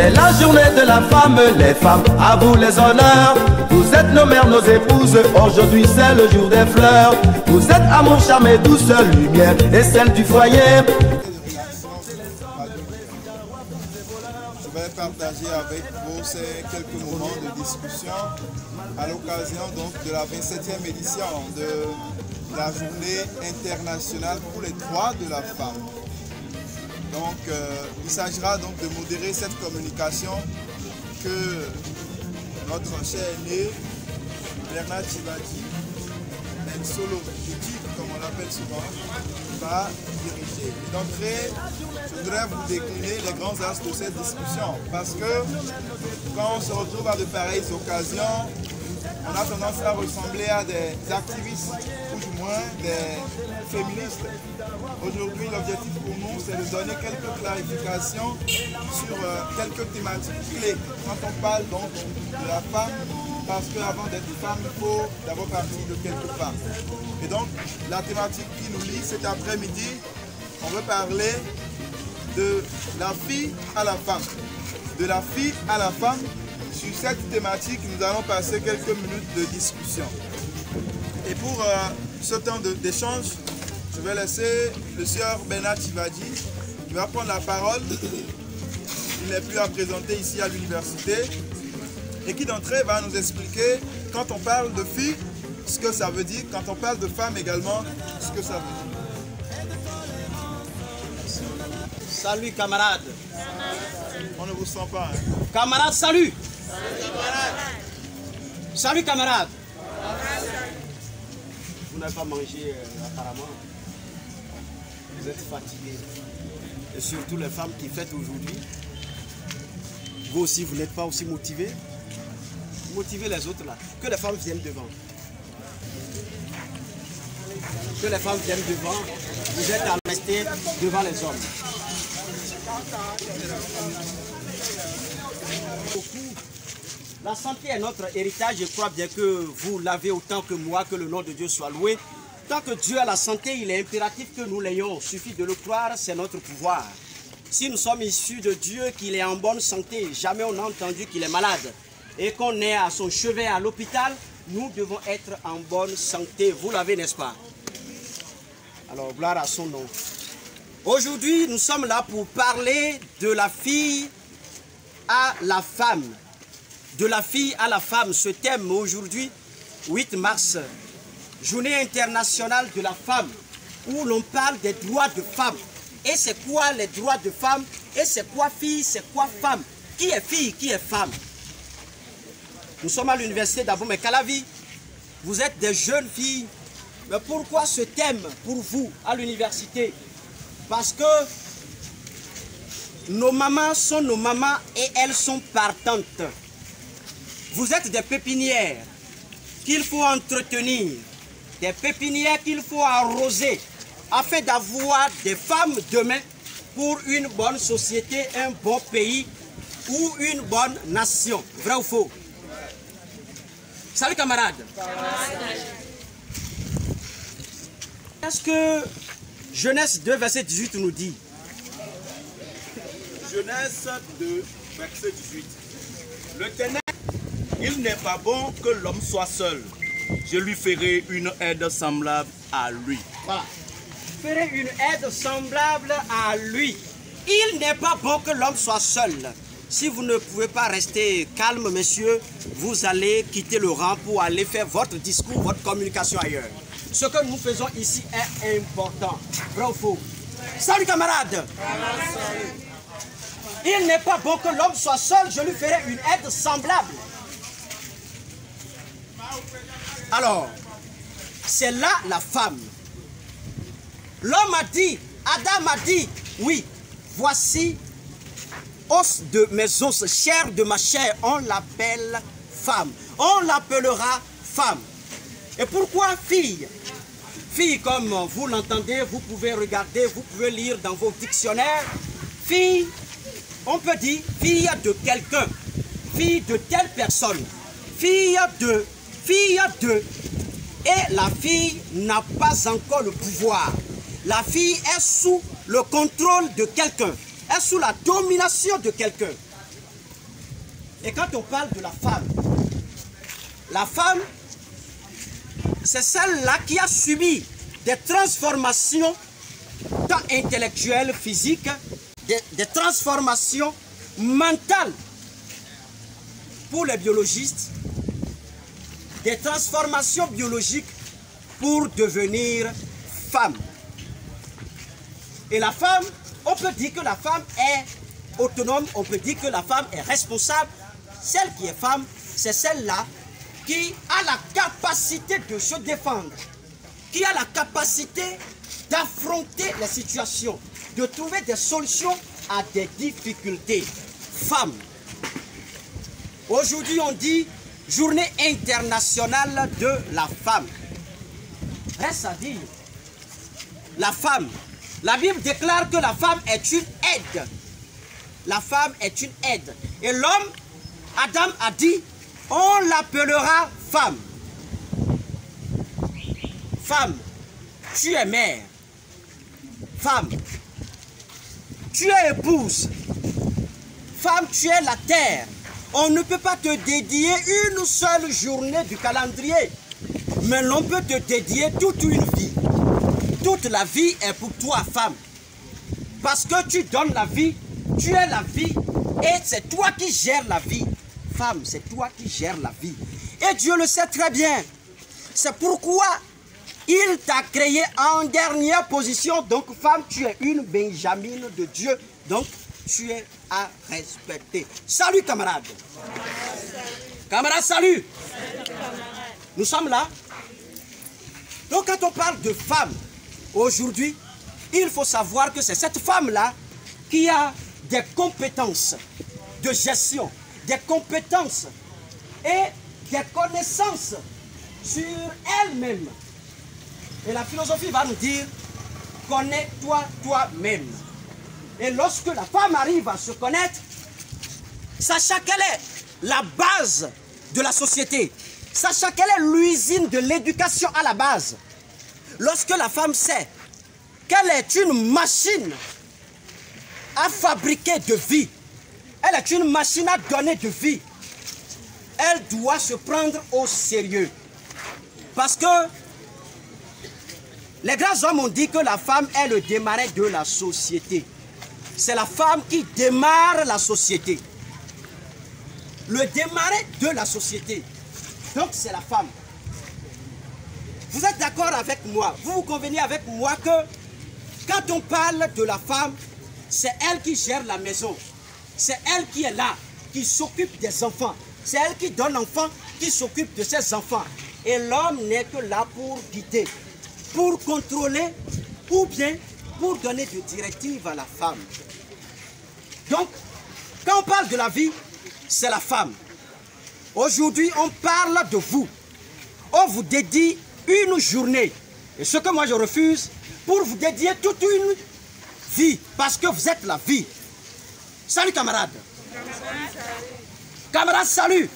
C'est la journée de la femme, les femmes, à vous les honneurs. Vous êtes nos mères, nos épouses, aujourd'hui c'est le jour des fleurs. Vous êtes amour, charme et douceur, lumière et celle du foyer. Je vais partager avec vous ces quelques moments de discussion à l'occasion donc de la 27e édition de la journée internationale pour les droits de la femme. Donc, il s'agira donc de modérer cette communication que notre cher aîné, Bernard Chibati, El Solo, comme on l'appelle souvent, va diriger. Et d'entrée, je voudrais vous décliner les grands axes de cette discussion, parce que quand on se retrouve à de pareilles occasions, on a tendance à ressembler à des activistes, ou du moins des féministes. Aujourd'hui, l'objectif pour nous, c'est de donner quelques clarifications sur quelques thématiques clés. Quand on parle donc de la femme, parce qu'avant d'être femme, il faut d'abord partir de quelque part. Et donc, la thématique qui nous lie cet après-midi, on veut parler de la fille à la femme. De la fille à la femme. Sur cette thématique, nous allons passer quelques minutes de discussion. Et pour ce temps d'échange, je vais laisser le sieur Bernard Chibati qui va prendre la parole. Il n'est plus à présenter ici à l'université. Et qui d'entrée va nous expliquer, quand on parle de fille, ce que ça veut dire, quand on parle de femme également, ce que ça veut dire. Salut camarades. On ne vous sent pas. Hein? Camarades, salut. Salut camarades. Salut camarades. Vous n'avez pas mangé apparemment. Vous êtes fatigués. Et surtout les femmes qui fêtent aujourd'hui. Vous aussi, vous n'êtes pas aussi motivés. Motivez les autres là. Que les femmes viennent devant. Que les femmes viennent devant. Vous êtes à rester devant les hommes. La santé est notre héritage. Je crois bien que vous l'avez autant que moi, que le nom de Dieu soit loué. Tant que Dieu a la santé, il est impératif que nous l'ayons. Il suffit de le croire, c'est notre pouvoir. Si nous sommes issus de Dieu, qu'il est en bonne santé, jamais on n'a entendu qu'il est malade, et qu'on est à son chevet à l'hôpital, nous devons être en bonne santé. Vous l'avez, n'est-ce pas? Alors, gloire à son nom. Aujourd'hui, nous sommes là pour parler de la fille à la femme. De la fille à la femme. Ce thème aujourd'hui, 8 mars, Journée internationale de la femme, où l'on parle des droits de femme. Et c'est quoi les droits de femme? Et c'est quoi fille? C'est quoi femme? Qui est fille? Qui est femme? Nous sommes à l'université d'Abomey Calavi. Vous êtes des jeunes filles. Mais pourquoi ce thème pour vous à l'université? Parce que nos mamans sont nos mamans et elles sont partantes. Vous êtes des pépinières qu'il faut entretenir, des pépinières qu'il faut arroser afin d'avoir des femmes demain pour une bonne société, un bon pays ou une bonne nation. Vrai ou faux? Salut camarades. Qu'est-ce que Genèse 2, verset 18 nous dit? Genèse 2, verset 18. L'Éternel, il n'est pas bon que l'homme soit seul. Je lui ferai une aide semblable à lui. Voilà. Je ferai une aide semblable à lui. Il n'est pas bon que l'homme soit seul. Si vous ne pouvez pas rester calme, messieurs, vous allez quitter le rang pour aller faire votre discours, votre communication ailleurs. Ce que nous faisons ici est important. Vrai ou faux? Salut camarades! Il n'est pas bon que l'homme soit seul, je lui ferai une aide semblable. Alors, c'est là la femme. L'homme a dit, Adam a dit, oui, voici os de mes os, chair de ma chair, on l'appelle femme. On l'appellera femme. Et pourquoi fille? Fille, comme vous l'entendez, vous pouvez regarder, vous pouvez lire dans vos dictionnaires. Fille, on peut dire fille de quelqu'un, fille de telle personne, fille de, et la fille n'a pas encore le pouvoir. La fille est sous le contrôle de quelqu'un, est sous la domination de quelqu'un. Et quand on parle de la femme, c'est celle-là qui a subi des transformations tant intellectuelles, physiques, des transformations mentales pour les biologistes, des transformations biologiques pour devenir femme. Et la femme, on peut dire que la femme est autonome, on peut dire que la femme est responsable. Celle qui est femme, c'est celle-là qui a la capacité de se défendre, qui a la capacité d'affronter les situations, de trouver des solutions à des difficultés. Femme. Aujourd'hui, on dit Journée internationale de la femme. Reste à dire, la femme, la Bible déclare que la femme est une aide. La femme est une aide. Et l'homme, Adam a dit, on l'appellera femme. Femme, tu es mère. Femme, tu es épouse. Femme, tu es la terre. On ne peut pas te dédier une seule journée du calendrier, mais l'on peut te dédier toute une vie. Toute la vie est pour toi, femme. Parce que tu donnes la vie, tu es la vie, et c'est toi qui gères la vie. Femme, c'est toi qui gères la vie. Et Dieu le sait très bien. C'est pourquoi il t'a créé en dernière position. Donc, femme, tu es une Benjamine de Dieu. Donc, tu es à respecter. Salut, camarades. Camarades, salut. Nous sommes là. Donc, quand on parle de femme, aujourd'hui, il faut savoir que c'est cette femme-là qui a des compétences de gestion, des compétences et des connaissances sur elle-même. Et la philosophie va nous dire, connais-toi toi-même. Et lorsque la femme arrive à se connaître, sachant qu'elle est la base de la société, sachant qu'elle est l'usine de l'éducation à la base, lorsque la femme sait qu'elle est une machine à fabriquer de vie, elle est une machine à donner de vie, elle doit se prendre au sérieux. Parce que les grands hommes ont dit que la femme est le démarré de la société. C'est la femme qui démarre la société. Le démarré de la société. Donc c'est la femme. Vous êtes d'accord avec moi? Vous convenez avec moi que quand on parle de la femme, c'est elle qui gère la maison. C'est elle qui est là, qui s'occupe des enfants. C'est elle qui donne l'enfant, qui s'occupe de ses enfants. Et l'homme n'est que là pour guider, pour contrôler ou bien pour donner des directives à la femme. Donc, quand on parle de la vie, c'est la femme. Aujourd'hui, on parle de vous. On vous dédie une journée. Et ce que moi je refuse, pour vous dédier toute une vie. Parce que vous êtes la vie. Salut camarades. Camarades, salut.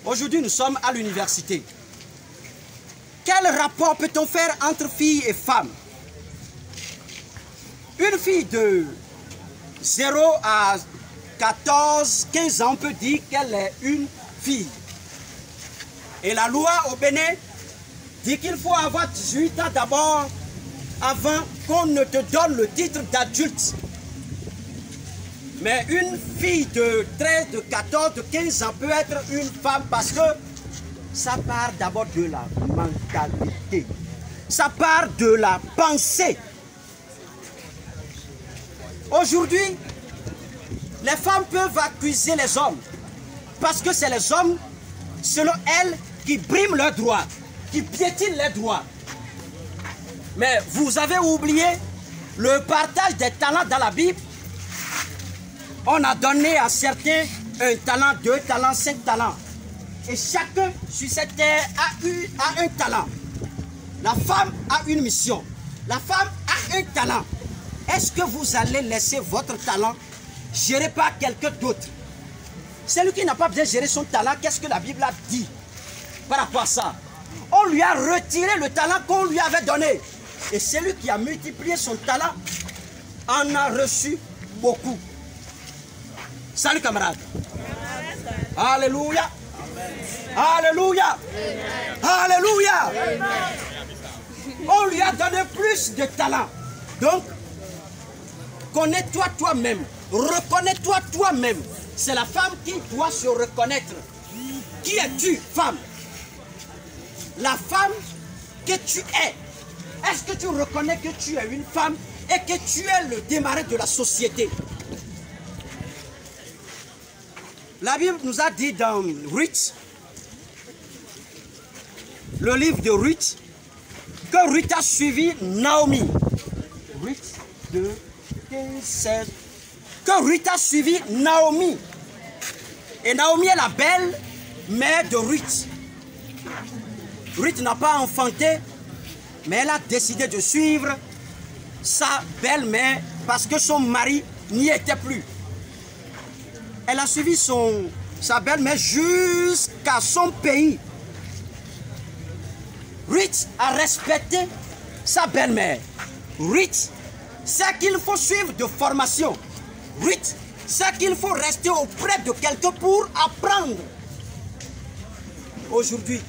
Aujourd'hui, nous sommes à l'université. Quel rapport peut-on faire entre filles et femmes? Une fille de 0 à 14, 15 ans, on peut dire qu'elle est une fille. Et la loi au Bénin dit qu'il faut avoir 18 ans d'abord avant qu'on ne te donne le titre d'adulte. Mais une fille de 13, de 14, de 15 ans peut être une femme parce que ça part d'abord de la mentalité. Ça part de la pensée. Aujourd'hui, les femmes peuvent accuser les hommes parce que c'est les hommes, selon elles, qui briment leurs droits, qui piétinent les droits. Mais vous avez oublié le partage des talents dans la Bible. On a donné à certains un talent, 2 talents, 5 talents. Et chacun sur cette terre a un talent. La femme a une mission. La femme a un talent. Est-ce que vous allez laisser votre talent géré par quelqu'un d'autre? Celui qui n'a pas bien géré son talent, qu'est-ce que la Bible a dit par rapport à ça? On lui a retiré le talent qu'on lui avait donné. Et celui qui a multiplié son talent en a reçu beaucoup. Salut camarade. Alléluia. Alléluia. Alléluia. On lui a donné plus de talent. Donc, connais-toi toi-même. Reconnais-toi toi-même. C'est la femme qui doit se reconnaître. Qui es-tu, femme? La femme que tu es. Est-ce que tu reconnais que tu es une femme et que tu es le démarré de la société? La Bible nous a dit dans Ruth, le livre de Ruth, que Ruth a suivi Naomi. Ruth 2, 15, 16. Que Ruth a suivi Naomi. Et Naomi est la belle-mère de Ruth. Ruth n'a pas enfanté, mais elle a décidé de suivre sa belle-mère parce que son mari n'y était plus. Elle a suivi sa belle-mère jusqu'à son pays. Ruth a respecté sa belle-mère. Ruth sait qu'il faut suivre de formation. Ruth sait qu'il faut rester auprès de quelqu'un pour apprendre. Aujourd'hui,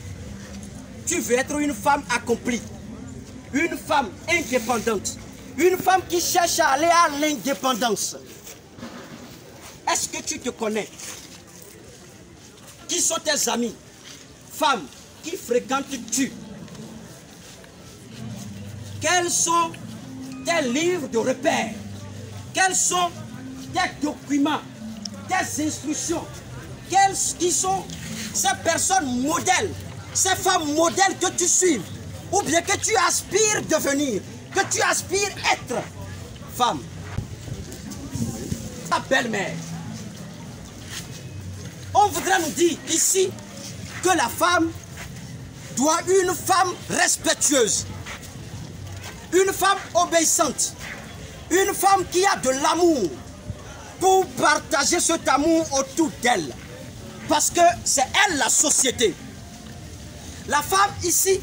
tu veux être une femme accomplie, une femme indépendante, une femme qui cherche à aller à l'indépendance. Est-ce que tu te connais? Qui sont tes amis? Femmes, qui fréquentes-tu? Quels sont tes livres de repères? Quels sont tes documents, tes instructions? Qui sont ces personnes modèles, ces femmes modèles que tu suives, ou bien que tu aspires devenir, que tu aspires être? Femme, ta belle-mère. On voudrait nous dire ici que la femme doit être une femme respectueuse, une femme obéissante, une femme qui a de l'amour pour partager cet amour autour d'elle. Parce que c'est elle la société. La femme ici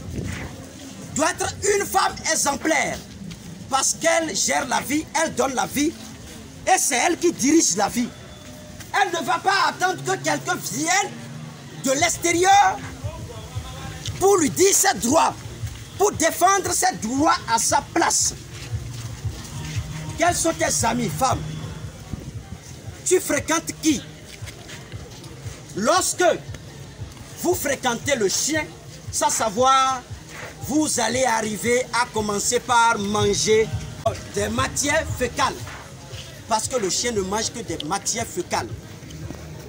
doit être une femme exemplaire parce qu'elle gère la vie, elle donne la vie et c'est elle qui dirige la vie. Elle ne va pas attendre que quelqu'un vienne de l'extérieur pour lui dire ses droits, pour défendre ses droits à sa place. Quels sont tes amis, femmes? Tu fréquentes qui? Lorsque vous fréquentez le chien, sans savoir, vous allez arriver à commencer par manger des matières fécales. Parce que le chien ne mange que des matières fécales.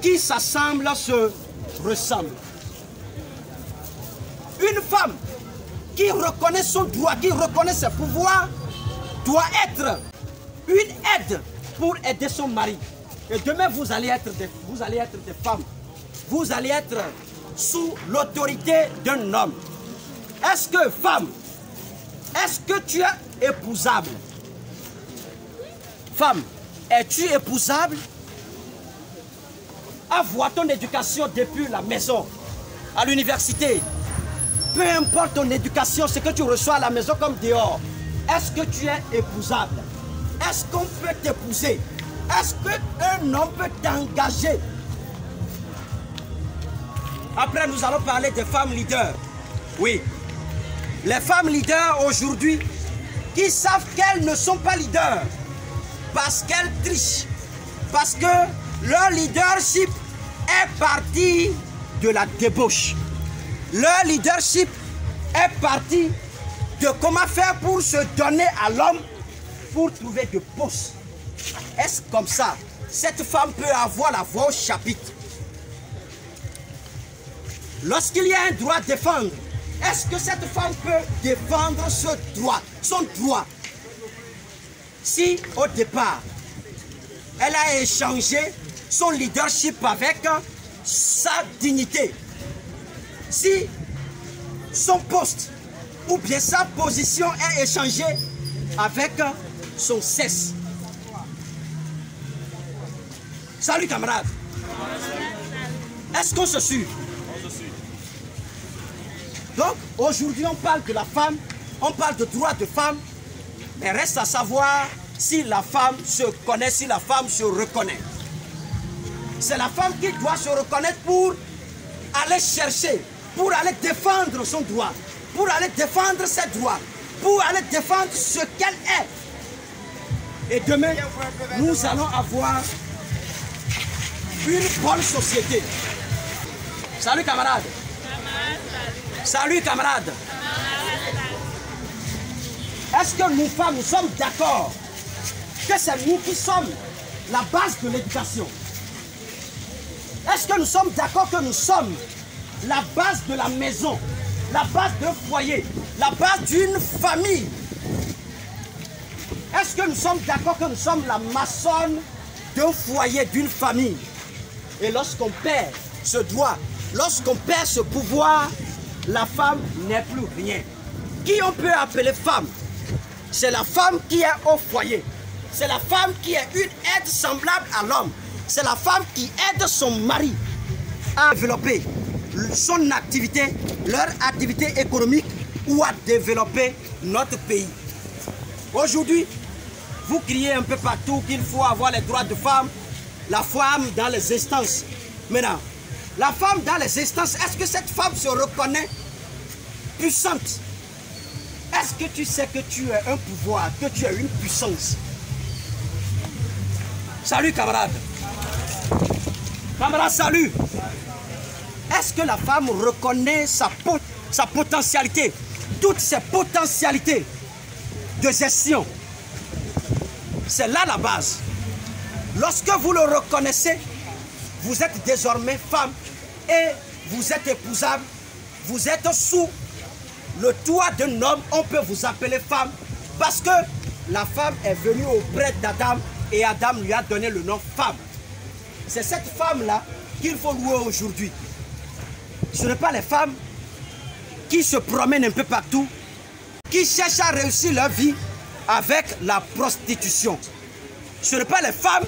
Qui s'assemblent se ressemblent. Une femme qui reconnaît son droit, qui reconnaît ses pouvoirs, doit être une aide pour aider son mari. Et demain, vous allez être des femmes. Vous allez être sous l'autorité d'un homme. Est-ce que, femme, est-ce que tu es épousable? Femme, es-tu épousable? Avoir ton éducation depuis la maison, à l'université, peu importe ton éducation, ce que tu reçois à la maison comme dehors, est-ce que tu es épousable? Est-ce qu'on peut t'épouser? Est-ce qu'un homme peut t'engager? Après, nous allons parler des femmes leaders. Oui, les femmes leaders aujourd'hui qui savent qu'elles ne sont pas leaders parce qu'elles trichent, parce que leur leadership est parti de la débauche. Leur leadership est parti de comment faire pour se donner à l'homme pour trouver de postes. Est-ce comme ça? Cette femme peut avoir la voix au chapitre. Lorsqu'il y a un droit à défendre, est-ce que cette femme peut défendre ce droit, son droit? Si au départ, elle a échangé son leadership avec sa dignité, si son poste ou bien sa position est échangée avec son sexe. Salut camarades. Est-ce qu'on se suit? Donc aujourd'hui on parle de la femme, on parle de droit de femme, mais reste à savoir si la femme se connaît, si la femme se reconnaît. C'est la femme qui doit se reconnaître pour aller chercher, pour aller défendre son droit, pour aller défendre ses droits, pour aller défendre ce qu'elle est. Et demain, nous allons avoir une bonne société. Salut camarades. Salut camarades. Est-ce que nous femmes, nous sommes d'accord que c'est nous qui sommes la base de l'éducation? Est-ce que nous sommes d'accord que nous sommes la base de la maison, la base d'un foyer, la base d'une famille? Est-ce que nous sommes d'accord que nous sommes la maçonne d'un foyer, d'une famille? Et lorsqu'on perd ce droit, lorsqu'on perd ce pouvoir, la femme n'est plus rien. Qui on peut appeler femme? C'est la femme qui est au foyer. C'est la femme qui est une aide semblable à l'homme. C'est la femme qui aide son mari à développer son activité, leur activité économique ou à développer notre pays. Aujourd'hui, vous criez un peu partout qu'il faut avoir les droits de femme, la femme dans les instances. Maintenant, la femme dans les instances, est-ce que cette femme se reconnaît puissante? Est-ce que tu sais que tu es un pouvoir, que tu es une puissance? Salut camarade. Camarade, salut. Est-ce que la femme reconnaît sa potentialité, toutes ses potentialités de gestion? C'est là la base. Lorsque vous le reconnaissez, vous êtes désormais femme et vous êtes épousable, vous êtes sous le toit d'un homme, on peut vous appeler femme parce que la femme est venue auprès d'Adam et Adam lui a donné le nom femme. C'est cette femme-là qu'il faut louer aujourd'hui. Ce n'est pas les femmes qui se promènent un peu partout, qui cherchent à réussir leur vie avec la prostitution. Ce n'est pas les femmes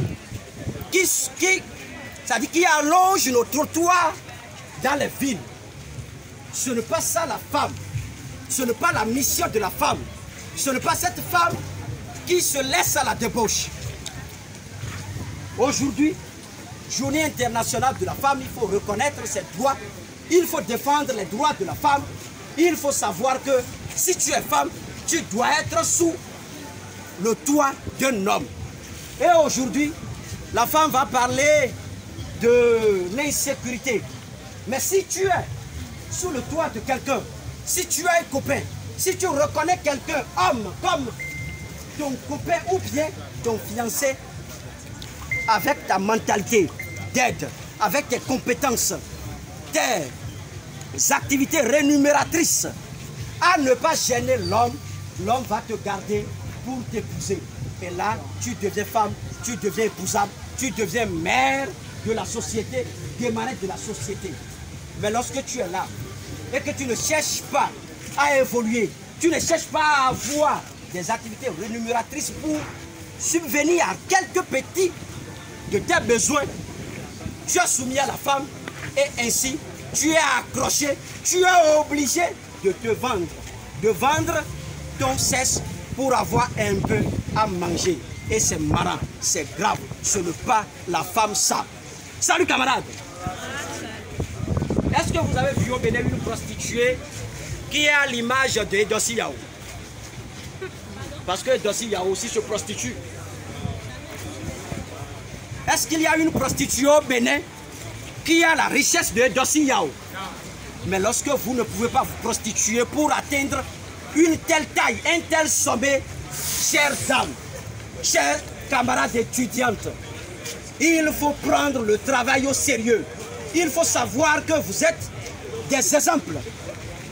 qui allongent nos trottoirs dans les villes. Ce n'est pas ça la femme. Ce n'est pas la mission de la femme. Ce n'est pas cette femme qui se laisse à la débauche. Aujourd'hui, journée internationale de la femme, il faut reconnaître ses droits. Il faut défendre les droits de la femme. Il faut savoir que si tu es femme, tu dois être sous le toit d'un homme. Et aujourd'hui, la femme va parler de l'insécurité. Mais si tu es sous le toit de quelqu'un, si tu as un copain, si tu reconnais quelqu'un, homme, comme ton copain ou bien ton fiancé, avec ta mentalité d'aide, avec tes compétences, tes activités rémunératrices, à ne pas gêner l'homme, l'homme va te garder pour t'épouser. Et là, tu deviens femme, tu deviens épousable, tu deviens mère de la société, démarrée de la société. Mais lorsque tu es là et que tu ne cherches pas à évoluer, tu ne cherches pas à avoir des activités rémunératrices pour subvenir à quelques petits de tes besoins, tu es soumis à la femme et ainsi tu es accroché, tu es obligé de te vendre ton sexe pour avoir un peu à manger. Et c'est marrant, c'est grave, ce n'est pas la femme ça. Salut camarades. Est-ce que vous avez vu au Bénin une prostituée qui est à l'image de Edossi Yao? Parce que Edossi Yao aussi se prostitue. Est-ce qu'il y a une prostituée au Bénin qui a la richesse de Edossi Yao? Mais lorsque vous ne pouvez pas vous prostituer pour atteindre une telle taille, un tel sommet, chères dames, chers camarades étudiantes, il faut prendre le travail au sérieux. Il faut savoir que vous êtes des exemples.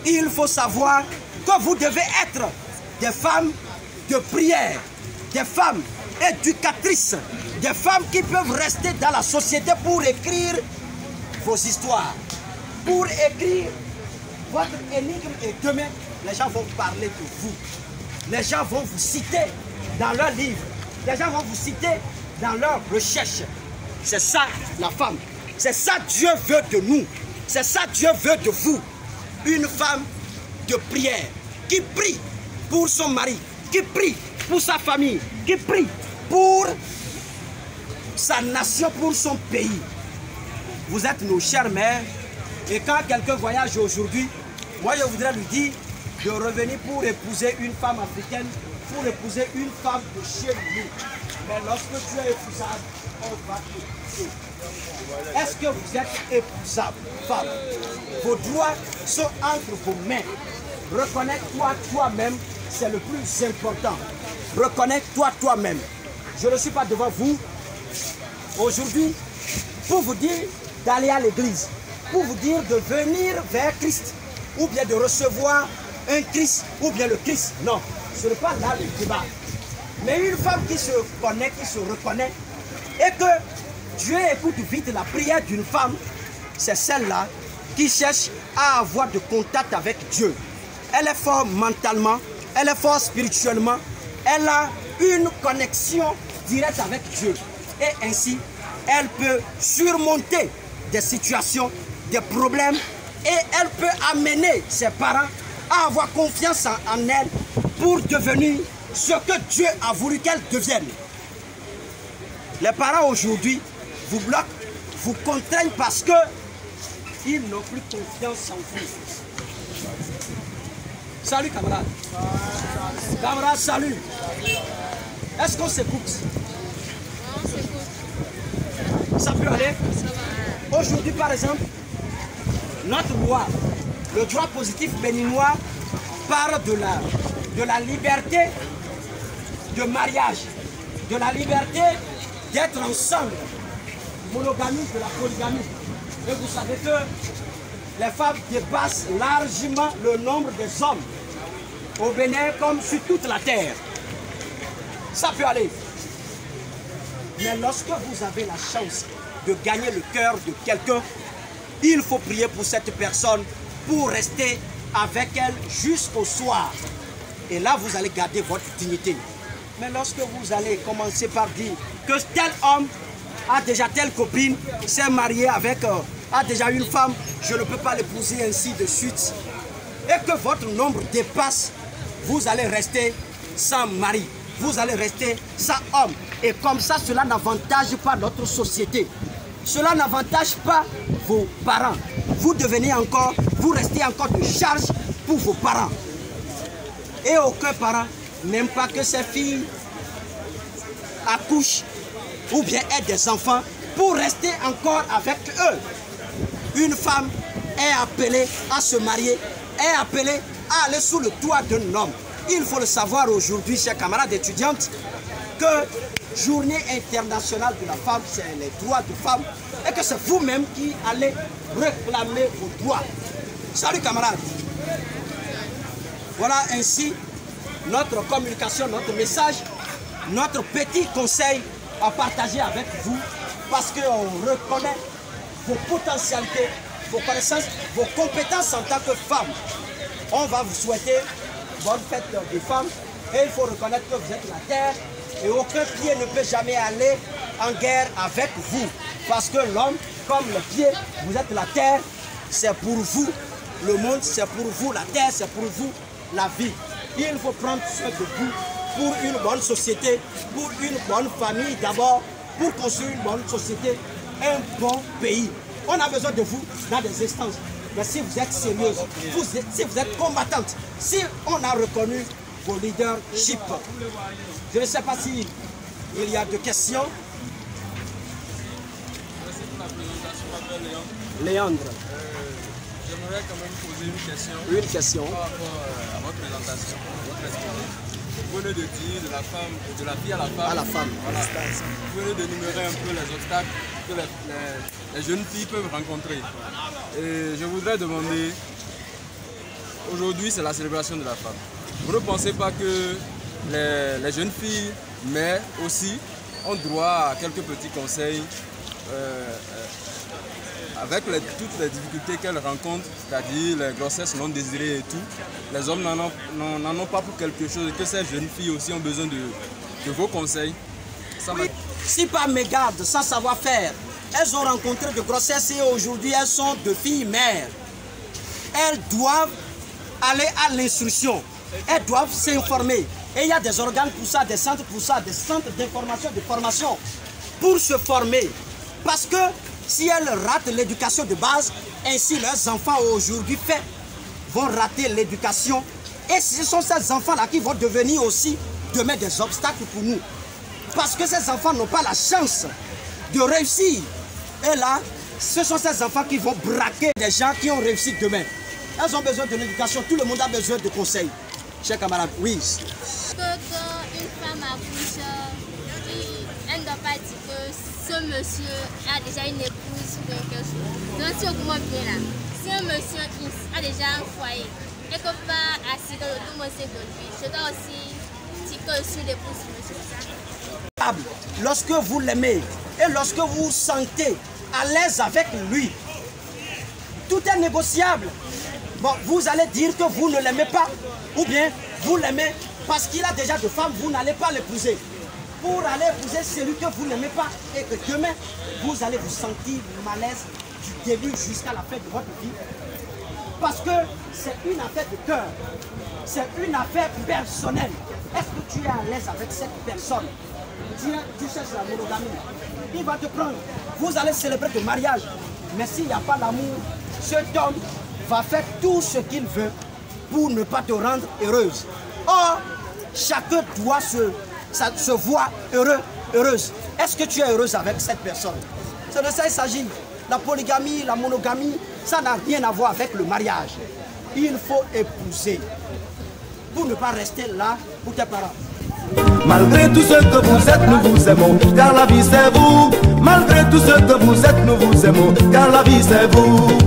Il faut savoir que vous devez être des femmes de prière, des femmes éducatrices, des femmes qui peuvent rester dans la société pour écrire vos histoires, pour écrire votre énigme et demain, les gens vont parler de vous. Les gens vont vous citer dans leurs livres. Les gens vont vous citer dans leurs recherches. C'est ça la femme. C'est ça Dieu veut de nous. C'est ça Dieu veut de vous. Une femme de prière qui prie pour son mari, qui prie pour sa famille, qui prie pour sa nation, pour son pays. vous êtes nos chères mères. Et quand quelqu'un voyage aujourd'hui, moi je voudrais lui dire de revenir pour épouser une femme africaine, pour épouser une femme de chez nous. Mais lorsque tu es épousable, on va t'épouser. Est-ce que vous êtes épousable, femme? Vos droits sont entre vos mains. Reconnais-toi toi-même, c'est le plus important. Reconnais-toi toi-même. Je ne suis pas devant vous aujourd'hui pour vous dire d'aller à l'église, pour vous dire de venir vers Christ, ou bien de recevoir un Christ, ou bien le Christ. Non, ce n'est pas là le débat. Mais une femme qui se connaît, qui se reconnaît, et que Dieu écoute vite la prière d'une femme, c'est celle-là qui cherche à avoir de contact avec Dieu. Elle est forte mentalement, elle est forte spirituellement, elle a une connexion directe avec Dieu. Et ainsi, elle peut surmonter des situations, des problèmes, et elle peut amener ses parents à avoir confiance en elle pour devenir ce que Dieu a voulu qu'elle devienne. Les parents aujourd'hui vous bloquent, vous contraignent parce que ils n'ont plus confiance en vous. Salut camarade. Camarade, salut. Est-ce qu'on s'écoute? On s'écoute. Ça peut aller? Ça va. Aujourd'hui, par exemple, notre loi, le droit positif béninois, parle de la liberté de mariage, de la liberté d'être ensemble, monogamie, de la polygamie. Et vous savez que les femmes dépassent largement le nombre des hommes au Bénin comme sur toute la terre. Ça peut aller. Mais lorsque vous avez la chance de gagner le cœur de quelqu'un, il faut prier pour cette personne pour rester avec elle jusqu'au soir. Et là, vous allez garder votre dignité. Mais lorsque vous allez commencer par dire que tel homme a déjà telle copine, s'est marié avec, a déjà une femme, je ne peux pas l'épouser, ainsi de suite, et que votre nombre dépasse, vous allez rester sans mari, vous allez rester sans homme. Et comme ça, cela n'avantage pas notre société. Cela n'avantage pas vos parents. Vous devenez encore, vous restez encore de charge pour vos parents. Et aucun parent n'aime pas que ses filles accouchent ou bien aient des enfants pour rester encore avec eux. Une femme est appelée à se marier, est appelée à aller sous le toit d'un homme. Il faut le savoir aujourd'hui, chers camarades étudiantes, que Journée internationale de la femme, c'est les droits de femmes, et que c'est vous-même qui allez réclamer vos droits. Salut camarades. Voilà ainsi notre communication, notre message, notre petit conseil à partager avec vous, parce qu'on reconnaît vos potentialités, vos connaissances, vos compétences en tant que femme. On va vous souhaiter bonne fête des femmes, et il faut reconnaître que vous êtes la terre, et aucun pied ne peut jamais aller en guerre avec vous. Parce que l'homme, comme le pied, vous êtes la terre, c'est pour vous. Le monde, c'est pour vous. La terre, c'est pour vous. La vie. Il faut prendre soin de vous pour une bonne société, pour une bonne famille d'abord, pour construire une bonne société, un bon pays. On a besoin de vous dans des instances. Mais si vous êtes sérieuse, si vous êtes combattante, si on a reconnu vos leadership. Je ne sais pas si il y a des questions. Merci pour la présentation, je m'appelle Léandre. J'aimerais quand même poser une question. Une question. Par rapport à votre présentation, votre exposé. Vous venez de dire de la femme, de la fille à la femme. À la femme. Voilà. Vous venez d'énumérer un peu les obstacles que les jeunes filles peuvent rencontrer. Et je voudrais demander, aujourd'hui c'est la célébration de la femme. Vous ne pensez pas que les jeunes filles, mais aussi, ont droit à quelques petits conseils avec toutes les difficultés qu'elles rencontrent, c'est-à-dire les grossesses non désirées et tout. Les hommes n'en ont pas pour quelque chose et que ces jeunes filles aussi ont besoin de vos conseils. Oui, si par mégarde, sans savoir-faire, elles ont rencontré de grossesses et aujourd'hui elles sont de filles mères, elles doivent aller à l'instruction. Elles doivent s'informer. Et il y a des organes pour ça, des centres pour ça, des centres d'information, de formation pour se former. Parce que Si elles ratent l'éducation de base, ainsi leurs enfants aujourd'hui vont rater l'éducation. Et ce sont ces enfants-là qui vont devenir aussi demain des obstacles pour nous. Parce que ces enfants n'ont pas la chance de réussir. Et là, ce sont ces enfants qui vont braquer des gens qui ont réussi demain. Elles ont besoin de l'éducation, tout le monde a besoin de conseils. Chers camarades, oui. Quand une femme accouche, elle ne doit pas dire que ce monsieur a déjà une épouse ou quelque chose. Donc si on comprend bien là, si un monsieur a déjà un foyer, et que pas assis dans le tout c'est de lui, je dois aussi dire que je suis l'épouse de monsieur. Lorsque vous l'aimez et lorsque vous vous sentez à l'aise avec lui, tout est négociable. Bon, vous allez dire que vous ne l'aimez pas, ou bien vous l'aimez parce qu'il a déjà de femmes, vous n'allez pas l'épouser. Pour aller épouser celui que vous n'aimez pas et que demain, vous allez vous sentir mal à l'aise du début jusqu'à la fin de votre vie. Parce que c'est une affaire de cœur, c'est une affaire personnelle. Est-ce que tu es à l'aise avec cette personne? Tu cherches la monogamie. Il va te prendre. Vous allez célébrer le mariage. Mais s'il n'y a pas l'amour, cet homme va faire tout ce qu'il veut pour ne pas te rendre heureuse. Or, chacun doit se voir heureux, heureuse. Est-ce que tu es heureuse avec cette personne? C'est de ça qu'il s'agit. La polygamie, la monogamie, ça n'a rien à voir avec le mariage. Il faut épouser pour ne pas rester là pour tes parents. Malgré tout ce que vous êtes, nous vous aimons, car la vie c'est vous. Malgré tout ce que vous êtes, nous vous aimons, car la vie c'est vous.